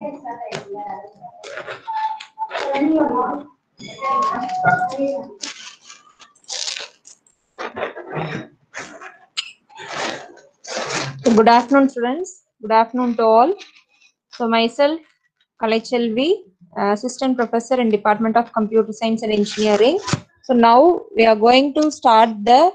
Good afternoon, students. Good afternoon to all. So myself, Kalachelvi, Assistant Professor in Department of Computer Science and Engineering. So now we are going to start the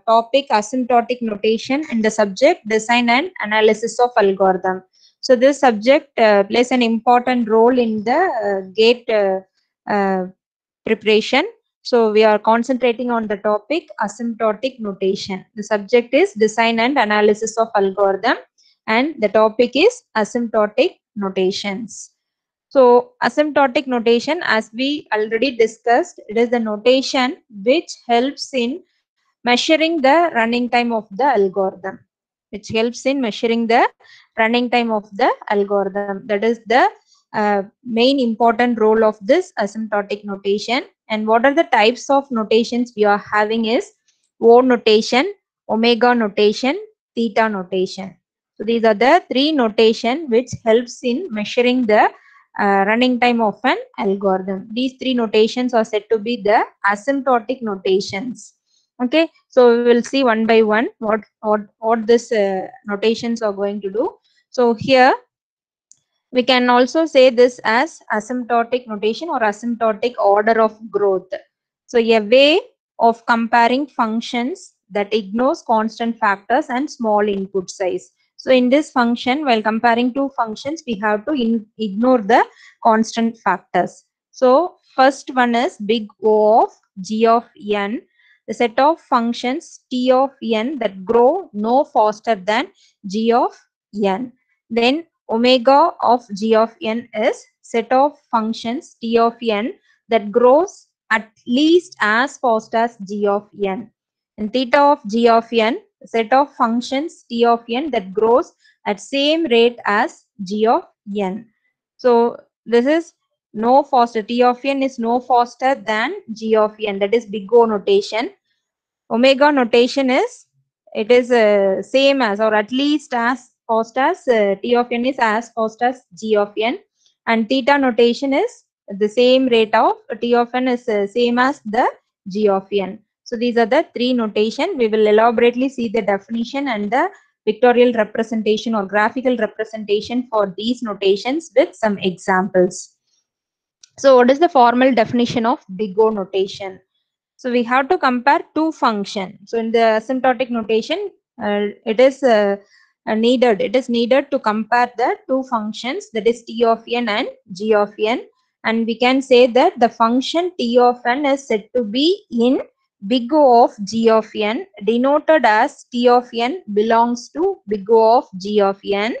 topic asymptotic notation in the subject design and analysis of algorithm. So this subject plays an important role in the GATE preparation. So we are concentrating on the topic asymptotic notation. The subject is design and analysis of algorithm and the topic is asymptotic notations. So asymptotic notation, as we already discussed, it is the notation which helps in measuring the running time of the algorithm. Which helps in measuring the running time of the algorithm. That is the main important role of this asymptotic notation. And what are the types of notations we are having is O notation, omega notation, theta notation. So these are the three notation which helps in measuring the running time of an algorithm. These three notations are said to be the asymptotic notations. Okay, so we will see one by one what this notations are going to do. So here we can also say this as asymptotic notation or asymptotic order of growth. So a way of comparing functions that ignores constant factors and small input size. So in this function, while comparing two functions, we have to ignore the constant factors. So first one is big O of g of n, the set of functions t of n that grow no faster than g of n. Then omega of g of n is set of functions t of n that grows at least as fast as g of n. And theta of g of n, set of functions t of n that grows at same rate as g of n. So this is no faster, t of n is no faster than g of n, that is big O notation. Omega notation is, it is same as or at least as fast as t of n is as fast as g of n, and theta notation is the same rate of t of n is same as the g of n. So these are the three notation. We will elaborately see the definition and the pictorial representation or graphical representation for these notations with some examples. So what is the formal definition of big O notation? So we have to compare two functions. So in the asymptotic notation, it is needed. It is needed to compare the two functions, that is t of n and g of n. And we can say that the function t of n is said to be in big O of g of n, denoted as t of n belongs to big O of g of n.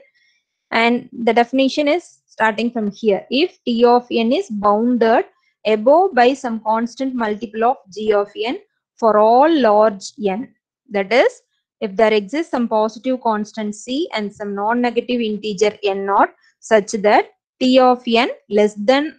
And the definition is starting from here. If t of n is bounded above by some constant multiple of g of n for all large n, that is, if there exists some positive constant c and some non-negative integer n naught such that t of n less than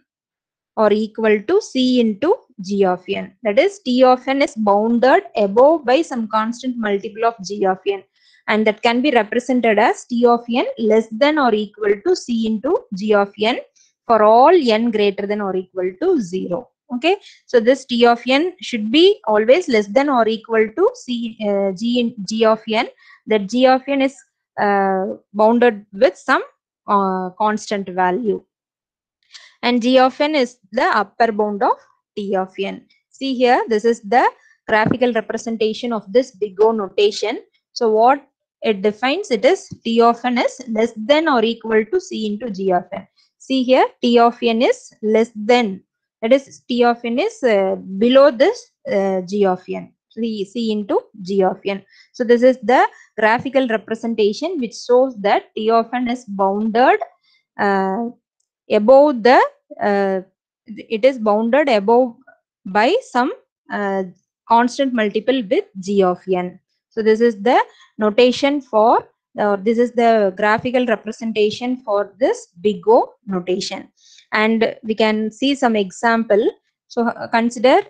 or equal to c into g of n, that is, t of n is bounded above by some constant multiple of g of n, and that can be represented as t of n less than or equal to c into g of n for all n greater than or equal to 0. Okay, so this t of n should be always less than or equal to g of n, that g of n is bounded with some constant value, and g of n is the upper bound of t of n. See here, this is the graphical representation of this big O notation. So what it defines, it is t of n is less than or equal to c into g of n. See here, t of n is less than, that is, t of n is below this g of n, c into g of n. So this is the graphical representation which shows that t of n is bounded above the it is bounded above by some constant multiple with g of n. So this is the notation for this is the graphical representation for this big O notation, and we can see some example. So consider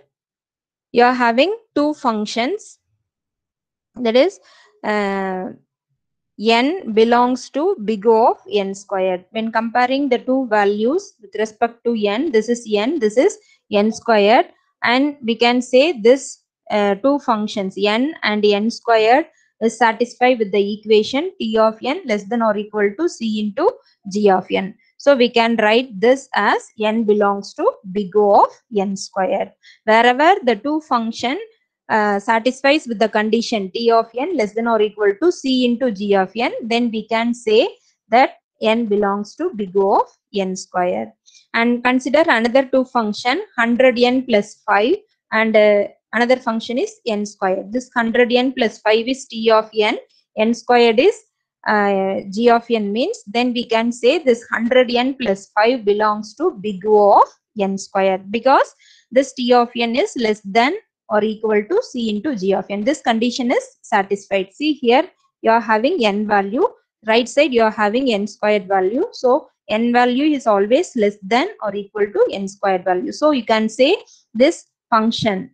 you are having two functions, that is n belongs to big O of n squared. When comparing the two values with respect to n, this is n, this is n squared, and we can say this two functions n and n squared is satisfied with the equation t of n less than or equal to c into g of n. So we can write this as n belongs to big O of n squared. Wherever the two function satisfies with the condition t of n less than or equal to c into g of n, then we can say that n belongs to big O of n squared. And consider another two function 100n plus 5 and another function is n squared. This 100n plus 5 is t of n squared is g of n, means then we can say this 100n plus 5 belongs to big O of n squared, because this t of n is less than or equal to c into g of n. This condition is satisfied. See here, you are having n value, right side you are having n squared value. So n value is always less than or equal to n squared value. So you can say this function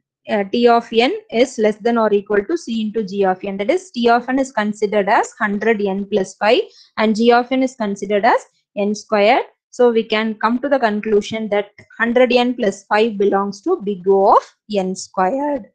t of n is less than or equal to c into g of n. That is, t of n is considered as 100n plus 5 and g of n is considered as n squared. So we can come to the conclusion that 100n plus 5 belongs to big O of n squared.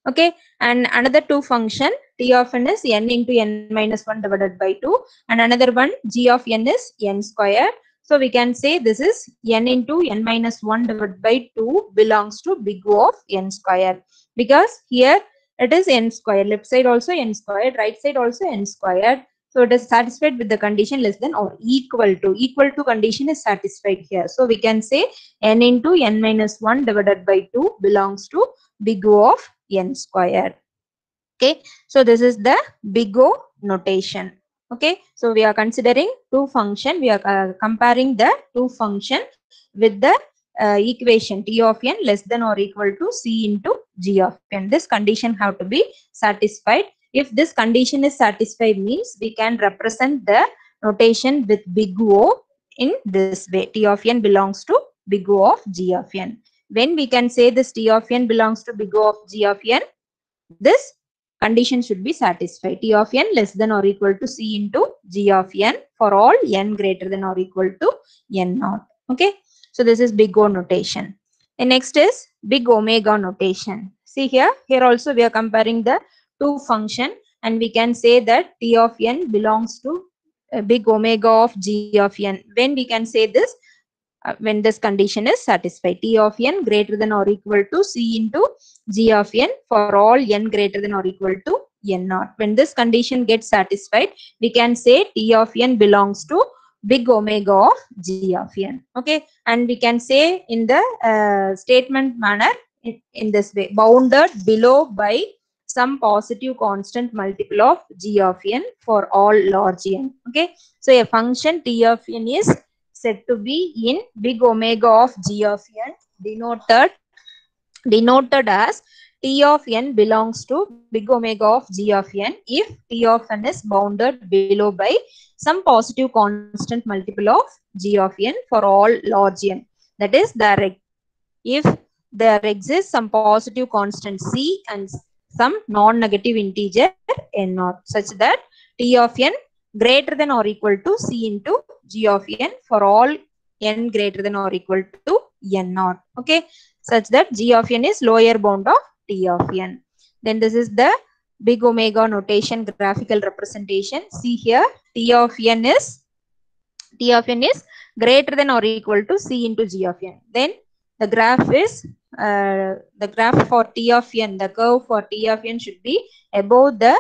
Okay, and another two function t of n is n into n minus 1 divided by 2, and another one g of n is n squared. So we can say this is n into n minus 1 divided by 2 belongs to big O of n squared, because here it is n squared, left side also n squared, right side also n squared. So it is satisfied with the condition less than or equal to condition is satisfied here. So we can say n into n minus 1 divided by 2 belongs to big O of n squared. Okay, so this is the big O notation. Okay, so we are considering two function. We are comparing the two function with the equation t of n less than or equal to c into g of n. This condition have to be satisfied. If this condition is satisfied, means we can represent the notation with big O in this way. T of n belongs to big O of g of n. When we can say this t of n belongs to big O of g of n, this condition should be satisfied. T of n less than or equal to c into g of n for all n greater than or equal to n naught. Okay, so this is big O notation. And next is big omega notation. See here, also we are comparing the two function, and we can say that t of n belongs to big omega of g of n. When we can say this, when this condition is satisfied, t of n greater than or equal to c into g of n for all n greater than or equal to n naught. When this condition gets satisfied, we can say t of n belongs to big omega of g of n. Okay, and we can say in the statement manner in this way: bounded below by some positive constant multiple of g of n for all large n. Okay, so a function t of n is said to be in big omega of g of n, denoted as t of n belongs to big omega of g of n if t of n is bounded below by some positive constant multiple of g of n for all large n. That is, if there exists some positive constant c and some non-negative integer n naught, such that t of n greater than or equal to c into g of n for all n greater than or equal to n naught. Okay, such that g of n is lower bound of t of n. Then this is the big omega notation graphical representation. See here, t of n is greater than or equal to c into g of n. Then the graph is the graph for t of n, the curve for t of n should be above the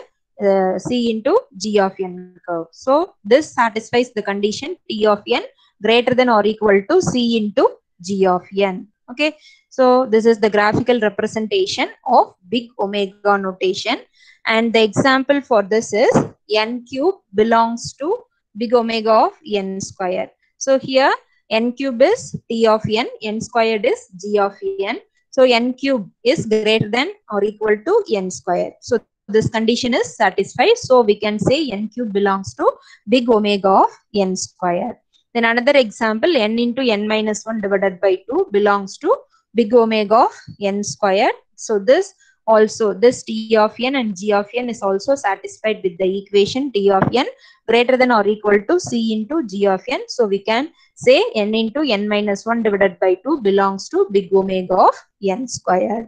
c into g of n curve. So this satisfies the condition t of n greater than or equal to c into g of n. Okay, so this is the graphical representation of big omega notation, and the example for this is n cube belongs to big omega of n square. So here n cube is t of n squared is g of n. So n cube is greater than or equal to n square. So this condition is satisfied. So we can say n cube belongs to big omega of n square. Then another example, n into n minus 1 divided by 2 belongs to big omega of n square. So this also this T of n and G of n is also satisfied with the equation T of n greater than or equal to C into G of n. So we can say n into n minus 1 divided by 2 belongs to big omega of n squared.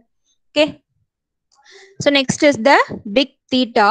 Okay. So next is the big theta.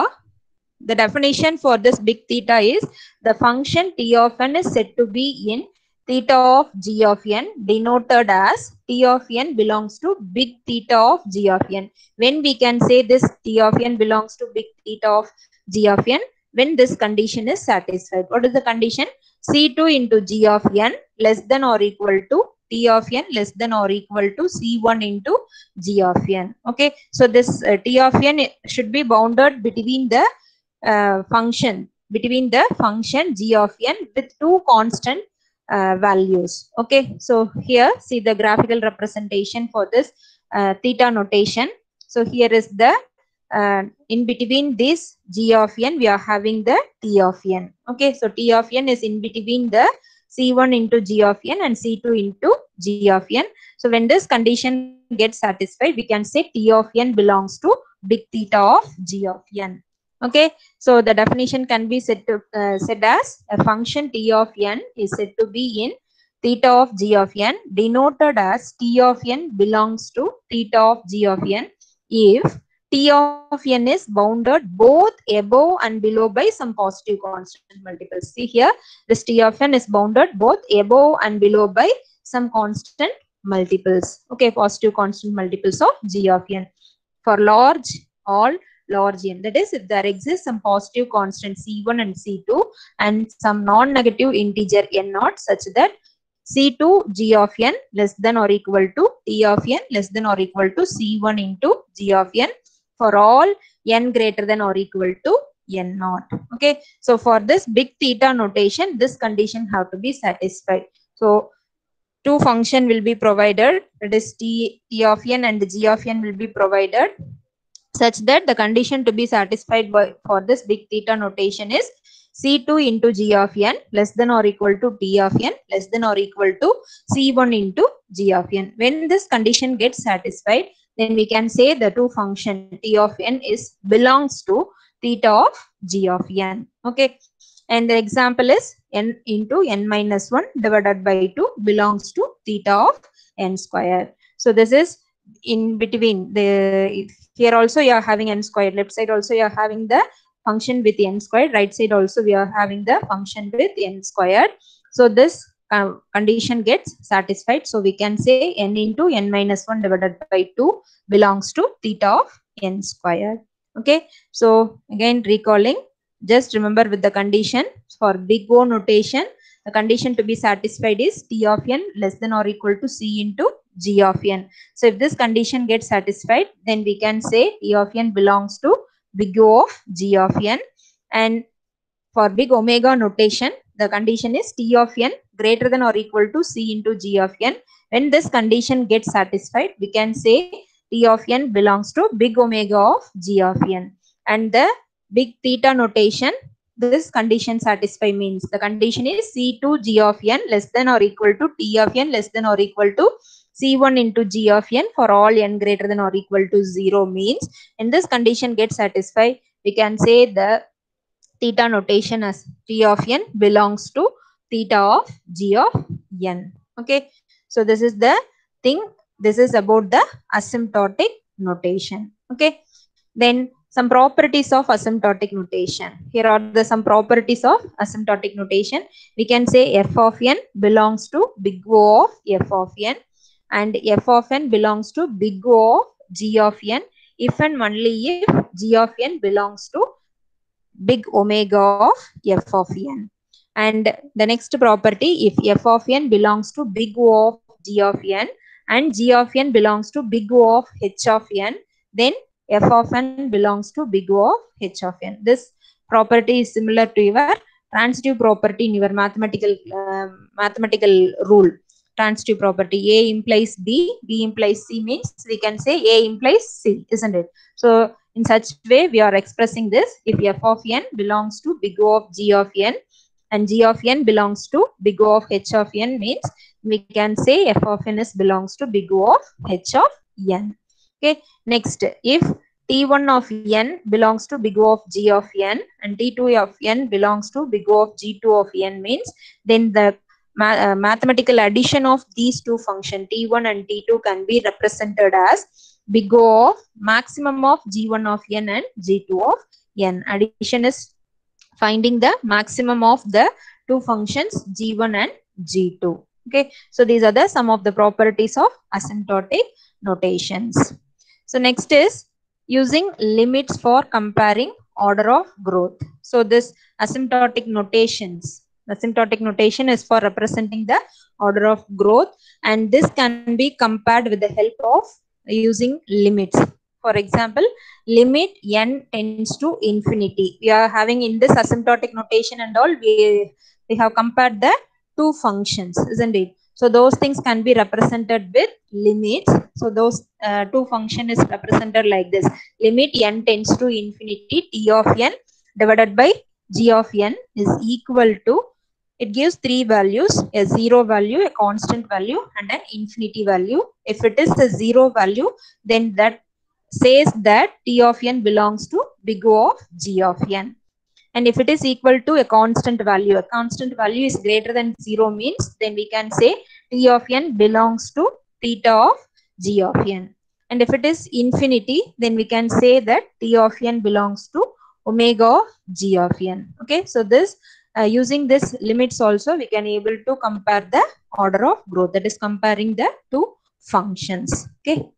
The definition for this big theta is the function T of n is said to be in theta of G of n denoted as T of n belongs to big theta of G of n. When we can say this T of n belongs to big theta of G of n? When this condition is satisfied. What is the condition? C2 into G of n less than or equal to T of n less than or equal to C1 into G of n. Okay. So this T of n should be bounded between the function g of n with two constant values. Okay, so here see the graphical representation for this theta notation. So here is the in between this g of n we are having the t of n. Okay, so t of n is in between the c1 into g of n and c2 into g of n. So when this condition gets satisfied, we can say t of n belongs to big theta of g of n. Okay, so the definition can be said as a function t of n is said to be in theta of g of n denoted as t of n belongs to theta of g of n if t of n is bounded both above and below by some positive constant multiples. See here, this t of n is bounded both above and below by some constant multiples. Okay, positive constant multiples of g of n for all large n. That is, if there exists some positive constant c1 and c2 and some non-negative integer n naught such that c2 g of n less than or equal to t of n less than or equal to c1 into g of n for all n greater than or equal to n naught. Okay, so for this big theta notation, this condition have to be satisfied. So two function will be provided, that is t of n and g of n will be provided, such that the condition to be satisfied for this big theta notation is C2 into G of n less than or equal to T of n less than or equal to C1 into G of n. When this condition gets satisfied, then we can say the two function T of n is belongs to theta of G of n. Okay. And the example is n into n minus 1 divided by 2 belongs to theta of n square. So this is in between the here also you are having n squared, left side also you are having the function with n squared, right side also we are having the function with n squared. So this condition gets satisfied, so we can say n into n minus 1 divided by 2 belongs to theta of n squared. Okay, so again recalling, just remember with the condition for big O notation, the condition to be satisfied is T of n less than or equal to C into G of n. So if this condition gets satisfied, then we can say T of n belongs to big O of G of n. And for big omega notation, the condition is T of n greater than or equal to C into G of n. When this condition gets satisfied, we can say T of n belongs to big omega of G of n. And the big theta notation, this condition satisfy means the condition is C2 G of n less than or equal to T of n less than or equal to C1 into G of n for all n greater than or equal to 0 means, in this condition gets satisfied, we can say the theta notation as T of n belongs to theta of G of n. Okay, so this is the thing, this is about the asymptotic notation. Okay, then some properties of asymptotic notation. Here are the some properties of asymptotic notation. We can say f of n belongs to big O of f of n, and f of n belongs to big O of g of n if and only if g of n belongs to big omega of f of n. And the next property, if f of n belongs to big O of g of n and g of n belongs to big O of h of n, then f of n belongs to big O of h of n. This property is similar to your transitive property in your mathematical rule. Transitive property, A implies B, B implies C means we can say A implies C, isn't it? So in such way we are expressing this, if f of n belongs to big O of g of n and g of n belongs to big O of h of n means we can say f of n is belongs to big O of h of n. Okay, next, if T1 of n belongs to big O of G of n and T2 of n belongs to big O of G2 of n means, then the mathematical addition of these two functions T1 and T2 can be represented as big O of maximum of G1 of n and G2 of n. Addition is finding the maximum of the two functions G1 and G2. Okay, so these are the some of the properties of asymptotic notations. So next is using limits for comparing order of growth. So this asymptotic notation is for representing the order of growth, and this can be compared with the help of using limits. For example, limit n tends to infinity. We are having in this asymptotic notation and all, we have compared the two functions, isn't it? So those things can be represented with limits. So those two function is represented like this. Limit n tends to infinity, t of n divided by g of n is equal to, it gives three values, a zero value, a constant value, and an infinity value. If it is a zero value, then that says that t of n belongs to big O of g of n. And if it is equal to a constant value is greater than 0 means, then we can say t of n belongs to theta of g of n. And if it is infinity, then we can say that t of n belongs to omega of g of n. Okay, so this using this limits also, we can able to compare the order of growth, that is comparing the two functions. Okay.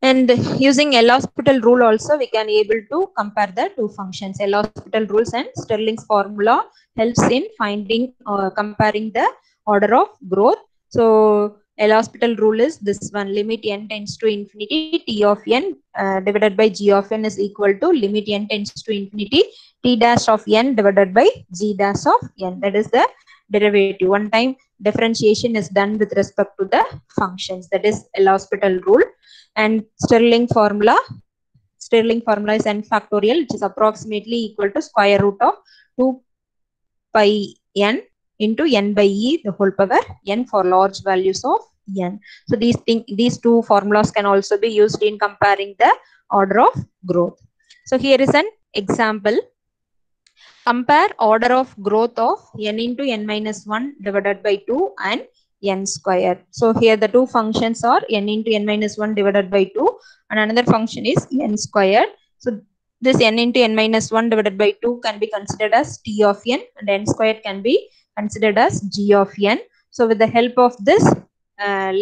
And using L'Hospital rule also, we can able to compare the two functions. L'Hospital rules and Stirling's formula helps in finding comparing the order of growth. So L'Hospital rule is this one: limit n tends to infinity, t of n divided by g of n is equal to limit n tends to infinity, t dash of n divided by g dash of n. That is the derivative. One time differentiation is done with respect to the functions. That is L'Hospital rule. And Stirling formula is n factorial, which is approximately equal to square root of 2 pi n into n by e the whole power n for large values of n. So these two formulas can also be used in comparing the order of growth. So here is an example. Compare order of growth of n into n minus 1 divided by 2 and n square. So here the two functions are n into n minus 1 divided by 2 and another function is n squared. So this n into n minus 1 divided by 2 can be considered as t of n and n squared can be considered as g of n. So with the help of this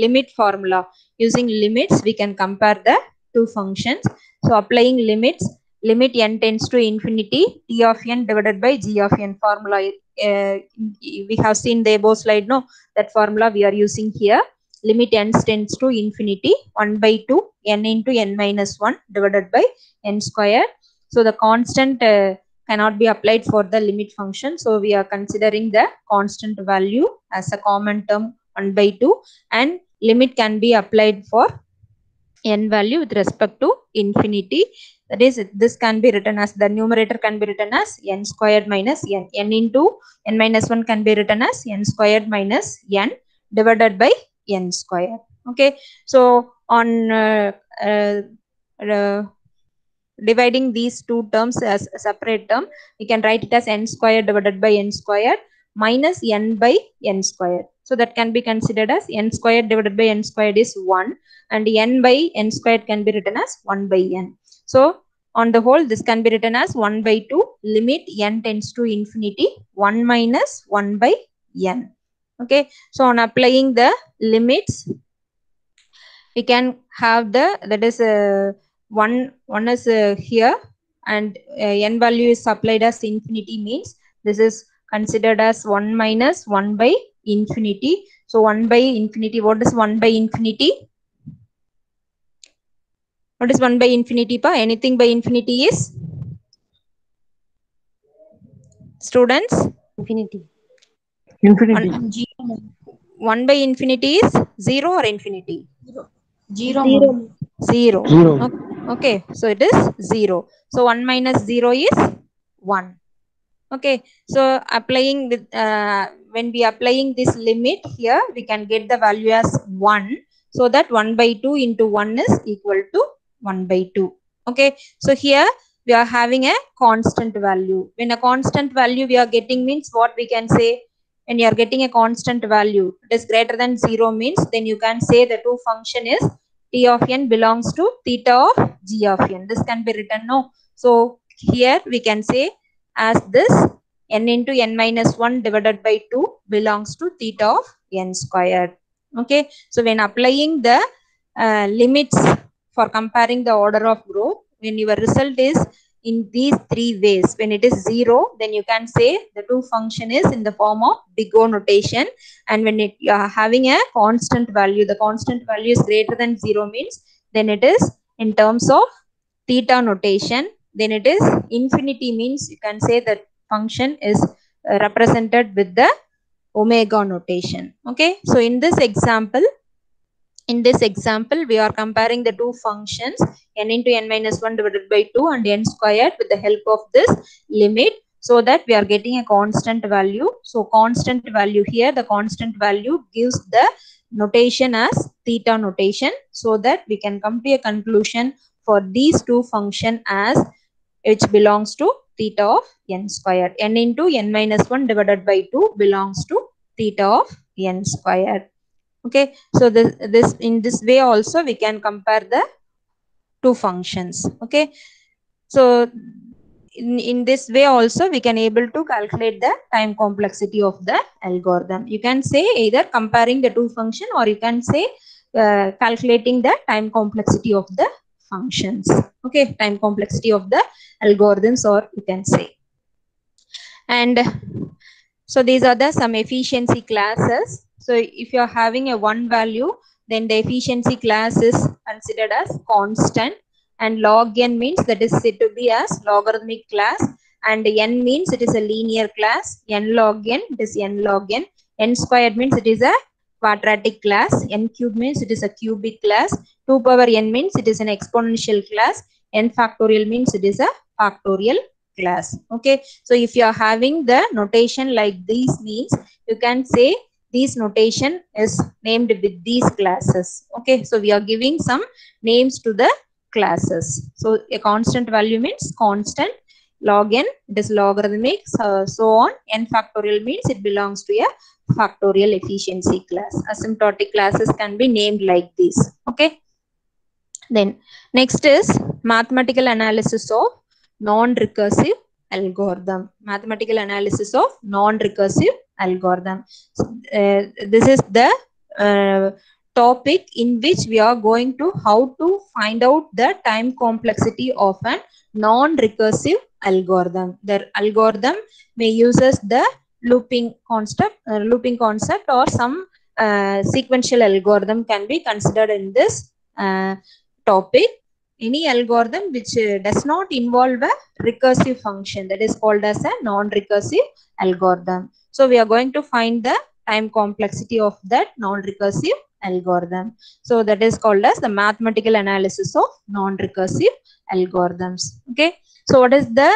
limit formula, using limits, we can compare the two functions. So applying limits, limit n tends to infinity, t of n divided by g of n formula. We have seen the above slide, no? That formula we are using here. Limit n tends to infinity, 1 by 2 n into n minus 1 divided by n squared. So the constant cannot be applied for the limit function. So we are considering the constant value as a common term 1 by 2, and limit can be applied for n value with respect to infinity. That is, this can be written as, the numerator can be written as n squared minus n. N into n minus 1 can be written as n squared minus n divided by n squared. Okay, so on dividing these two terms as a separate term, we can write it as n squared divided by n squared minus n by n squared. So that can be considered as n squared divided by n squared is 1, and n by n squared can be written as 1 by n. So on the whole, this can be written as 1 by 2 limit n tends to infinity 1 minus 1 by n. Okay, so on applying the limits, we can have the, that is one is here, and n value is applied as infinity means this is considered as 1 minus 1 by infinity. So 1 by infinity, what is 1 by infinity? What is 1 by infinity, pa? Anything by infinity is? Students? Infinity. 1 by infinity is 0 or infinity? Zero. Zero. Okay, so it is 0. So 1 minus 0 is 1. Okay, so applying with when we applying this limit here, we can get the value as 1. so that 1 by 2 into 1 is equal to 1 by 2. Okay, so here we are having a constant value. When a constant value we are getting means what we can say, when you are getting a constant value it is greater than 0 means then you can say the two function is t of n belongs to theta of g of n. This can be written, no? So here we can say as this n into n minus 1 divided by 2 belongs to theta of n squared. Okay, so when applying the limits for comparing the order of growth, when your result is in these three ways, when it is 0 then you can say the two function is in the form of big O notation, and when you are having a constant value, the constant value is greater than 0 means then it is in terms of theta notation. Then it is infinity means you can say that function is represented with the omega notation. Okay, so in this example, we are comparing the two functions n into n minus 1 divided by 2 and n squared with the help of this limit, so that we are getting a constant value. So constant value here, the constant value gives the notation as theta notation, so that we can come to a conclusion for these two function as which belongs to theta of n squared. N into n minus 1 divided by 2 belongs to theta of n squared. Okay, so this in this way also we can compare the two functions. Okay, so in this way also we can able to calculate the time complexity of the algorithm. You can say either comparing the two function, or you can say calculating the time complexity of the functions. Okay, time complexity of the algorithms, or you can say. And so these are the some efficiency classes. So if you are having a one value, then the efficiency class is considered as constant, and log n means that is said to be as logarithmic class, and n means it is a linear class. N log n, it is n log n. N squared means it is a quadratic class. N cube means it is a cubic class. 2 power n means it is an exponential class. N factorial means it is a factorial class. Okay, so if you are having the notation like these means you can say this notation is named with these classes. Okay, so we are giving some names to the classes. So a constant value means constant, log n it is logarithmic, so on. N factorial means it belongs to a factorial efficiency class. Asymptotic classes can be named like this. Okay, then next is mathematical analysis of non-recursive algorithm. Mathematical analysis of non-recursive algorithm. So, this is the topic in which we are going to how to find out the time complexity of a non-recursive algorithm. The algorithm may uses the looping concept or some sequential algorithm can be considered in this topic. Any algorithm which does not involve a recursive function, that is called as a non-recursive algorithm. So we are going to find the time complexity of that non-recursive algorithm. So that is called as the mathematical analysis of non-recursive algorithms. Okay, so what is the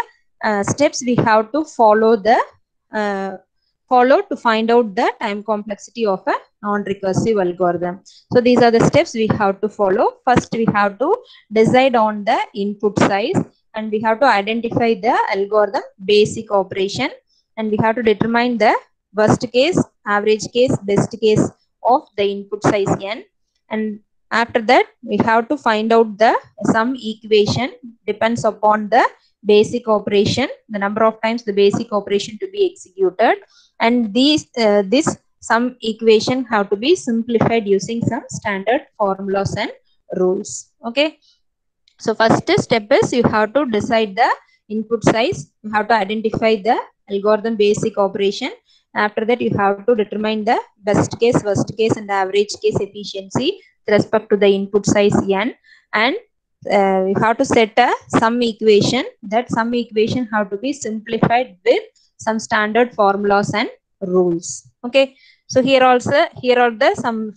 steps we have to follow to find out the time complexity of a non-recursive algorithm? So these are the steps we have to follow. First, we have to decide on the input size, and we have to identify the algorithm basic operation, and we have to determine the worst case, average case, best case of the input size n. And after that, we have to find out the some equation depends upon the basic operation, the number of times the basic operation to be executed, and this some equation have to be simplified using some standard formulas and rules. Okay, so first step is you have to decide the input size, you have to identify the algorithm basic operation. After that, you have to determine the best case, worst case, and average case efficiency with respect to the input size n, and you have to set a sum equation. That sum equation have to be simplified with some standard formulas and rules. Okay, so here are the some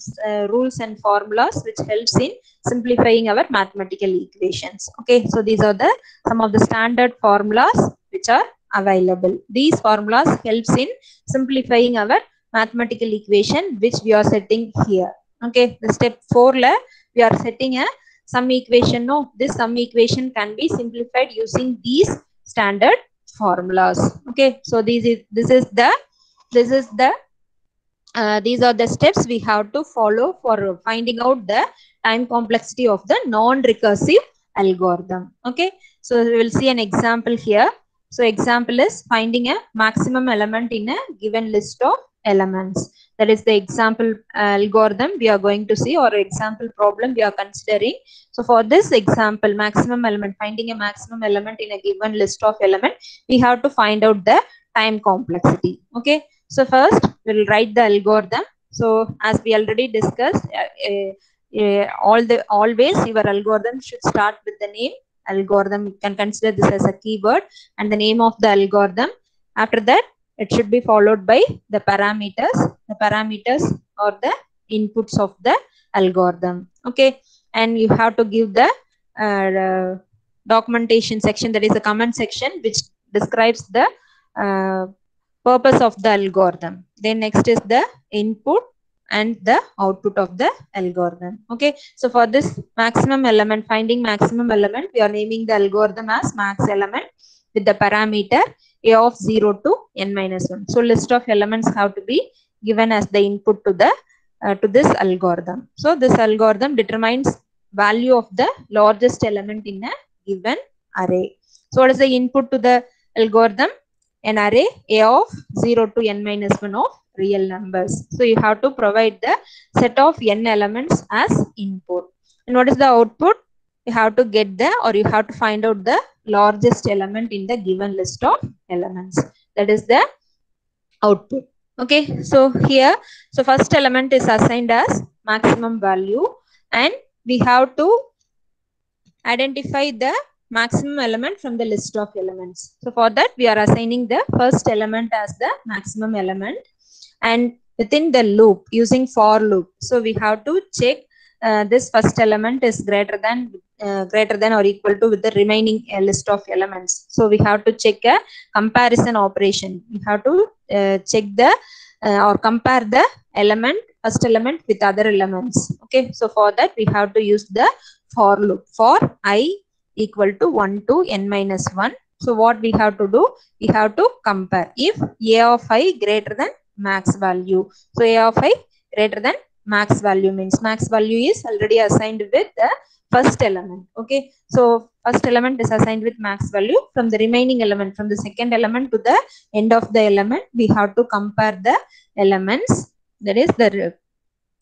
rules and formulas which helps in simplifying our mathematical equations. Okay, so these are the some of the standard formulas which are available. These formulas helps in simplifying our mathematical equation which we are setting here. Okay, the step 4 we are setting a sum equation. No, this sum equation can be simplified using these standard formulas. Okay, so this is the these are the steps we have to follow for finding out the time complexity of the non-recursive algorithm. Okay, so we will see an example here. So example is finding a maximum element in a given list of elements. That is the example algorithm we are going to see, or example problem we are considering. So for this example, maximum element, finding a maximum element in a given list of element, we have to find out the time complexity. Okay, so first we'll write the algorithm. So as we already discussed, always your algorithm should start with the name algorithm. You can consider this as a keyword and the name of the algorithm. After that, it should be followed by the parameters. The parameters are the inputs of the algorithm. Okay, and you have to give the documentation section, that is the comment section, which describes the purpose of the algorithm. Then next is the input and the output of the algorithm. Okay, so for this maximum element, finding maximum element, we are naming the algorithm as max element with the parameter a of 0 to n minus 1. So list of elements have to be given as the input to the to this algorithm. So this algorithm determines value of the largest element in a given array. So what is the input to the algorithm? An array a of 0 to n minus 1 of real numbers. So you have to provide the set of n elements as input. And what is the output? You have to get the, or you have to find out the largest element in the given list of elements. That is the output. Okay, so here, so first element is assigned as maximum value, and we have to identify the maximum element from the list of elements. So for that, we are assigning the first element as the maximum element, and within the loop using for loop. So we have to check this first element is greater than or equal to with the remaining list of elements. So we have to check a comparison operation. We have to check the or compare the first element with other elements. Okay, so for that we have to use the for loop for I equal to 1 to n minus 1. So what we have to do? We have to compare if a of I greater than max value. So a of I greater than max value means max value is already assigned with the first element. Okay, so first element is assigned with max value. From the remaining element, from the second element to the end of the element, we have to compare the elements. That is the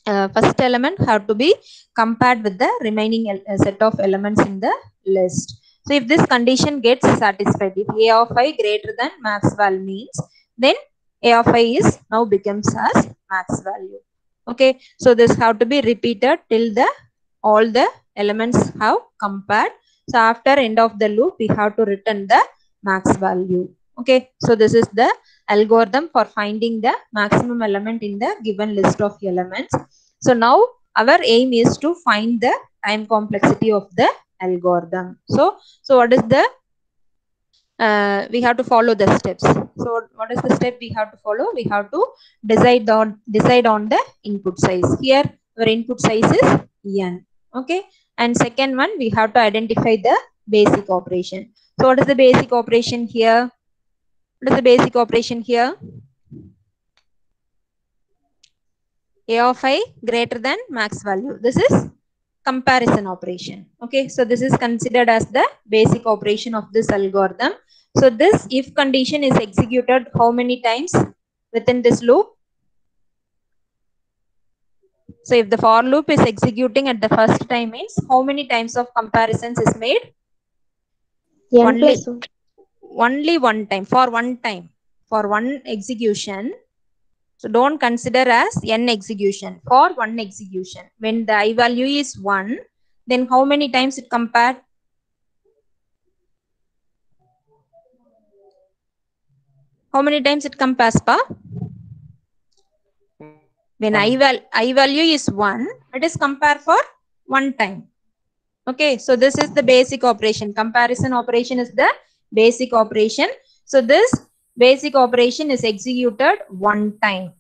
first element have to be compared with the remaining set of elements in the list. So if this condition gets satisfied, if a of I greater than max value means, then a of I is now becomes as max value. Okay, so this have to be repeated till the all the elements have compared. So after end of the loop, we have to return the max value. Okay, so this is the algorithm for finding the maximum element in the given list of elements. So now our aim is to find the time complexity of the algorithm. So what is the we have to follow the steps. So what is the step we have to follow? We have to decide on the input size. Here our input size is n. Okay, and second one, we have to identify the basic operation. So what is the basic operation here? What is the basic operation here? A of I greater than max value. This is comparison operation. Okay, so this is considered as the basic operation of this algorithm. So this if condition is executed how many times within this loop? So if the for loop is executing at the first time means how many times of comparisons is made? Only one time, for one execution. So don't consider as n execution, for one execution. When the I value is 1, then how many times it compared? How many times it compares, pa? When I value is 1, it is compared for one time. Okay, so this is the basic operation. Comparison operation is the basic operation. So this basic operation is executed one time.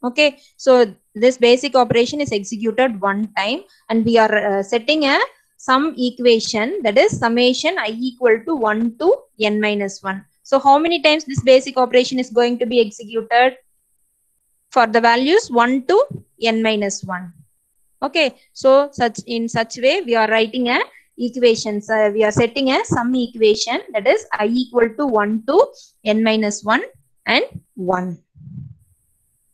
Okay, so this basic operation is executed one time, and we are setting a sum equation, that is summation I equal to 1 to n minus 1. So how many times this basic operation is going to be executed? For the values 1 to n minus 1. Okay, so in such way we are writing a equations. We are setting a sum equation, that is I equal to 1 to n minus 1 and 1.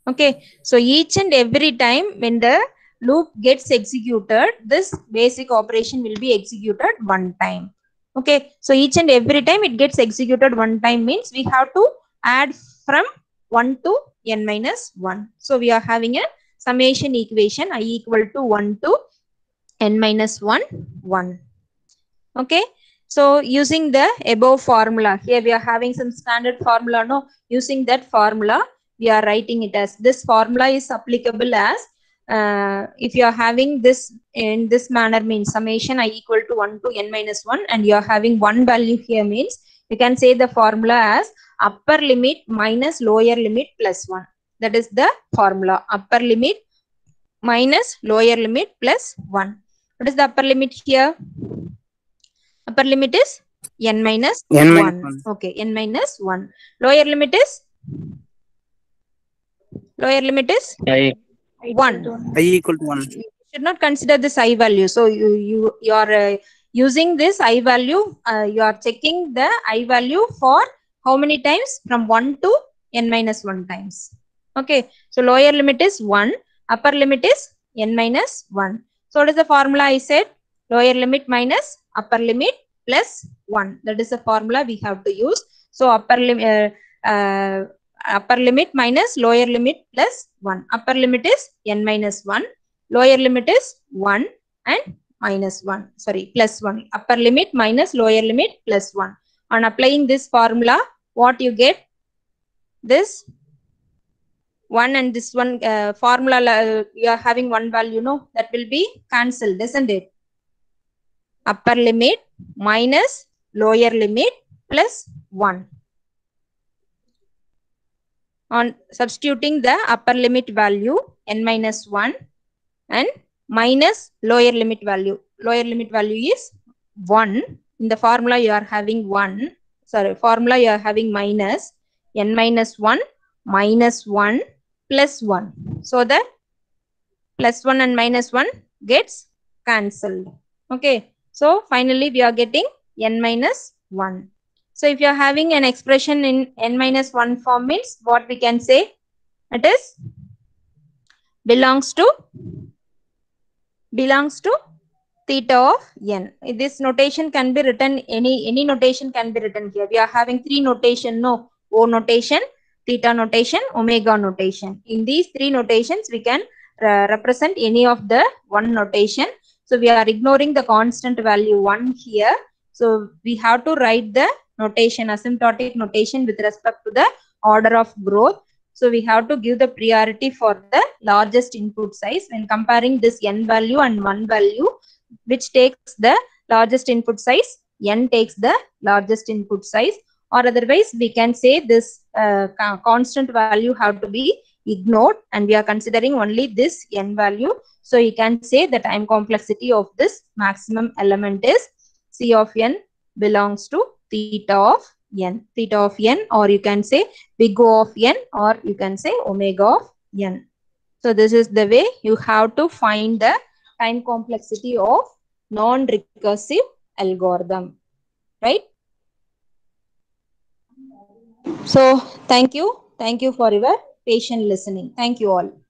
Okay, so each and every time when the loop gets executed, this basic operation will be executed one time. Okay, so each and every time it gets executed one time means we have to add from 1 to n minus 1. So we are having a summation equation I equal to 1 to n minus 1, 1. Okay, so using the above formula, here we are having some standard formula, no? Using that formula, we are writing it as, this formula is applicable as, if you are having this in this manner means summation I equal to 1 to n minus 1, and you are having one value here means, you can say the formula as upper limit minus lower limit plus 1. That is the formula, upper limit minus lower limit plus 1. What is the upper limit here? Upper limit is n minus 1. Okay, n minus 1. Lower limit is? Lower limit is? 1. I equal to 1. You should not consider this I value. So you are using this I value. You are checking the I value for how many times? From 1 to n minus 1 times. Okay, so lower limit is 1. Upper limit is n minus 1. So what is the formula I said? Lower limit minus upper limit plus 1. That is the formula we have to use. So upper limit minus lower limit plus 1. Upper limit is n minus 1. Lower limit is 1 and minus 1. Sorry, plus 1. Upper limit minus lower limit plus 1. On applying this formula, what you get? This 1 and this one formula, you are having one value, no? That will be cancelled, isn't it? Upper limit minus lower limit plus 1. On substituting the upper limit value n minus 1 and minus lower limit value. Lower limit value is 1. In the formula you are having 1. Sorry, formula you are having minus n minus 1 minus 1 plus 1. So the plus 1 and minus 1 gets cancelled. Okay. So finally we are getting n minus 1. So if you are having an expression in n minus 1 form means what we can say? It is belongs to theta of n. This notation can be written, any notation can be written here. We are having three notation, no? O notation, theta notation, omega notation. In these three notations we can represent any of the one notation. So we are ignoring the constant value 1 here. So we have to write the notation, asymptotic notation with respect to the order of growth. So we have to give the priority for the largest input size when comparing this n value and 1 value, which takes the largest input size, n takes the largest input size, or otherwise we can say this constant value have to be ignored and we are considering only this n value. So you can say the time complexity of this maximum element is C of n belongs to theta of n. Theta of n, or you can say big O of n, or you can say omega of n. So this is the way you have to find the time complexity of non-recursive algorithm, right? So thank you for your patient listening. Thank you all.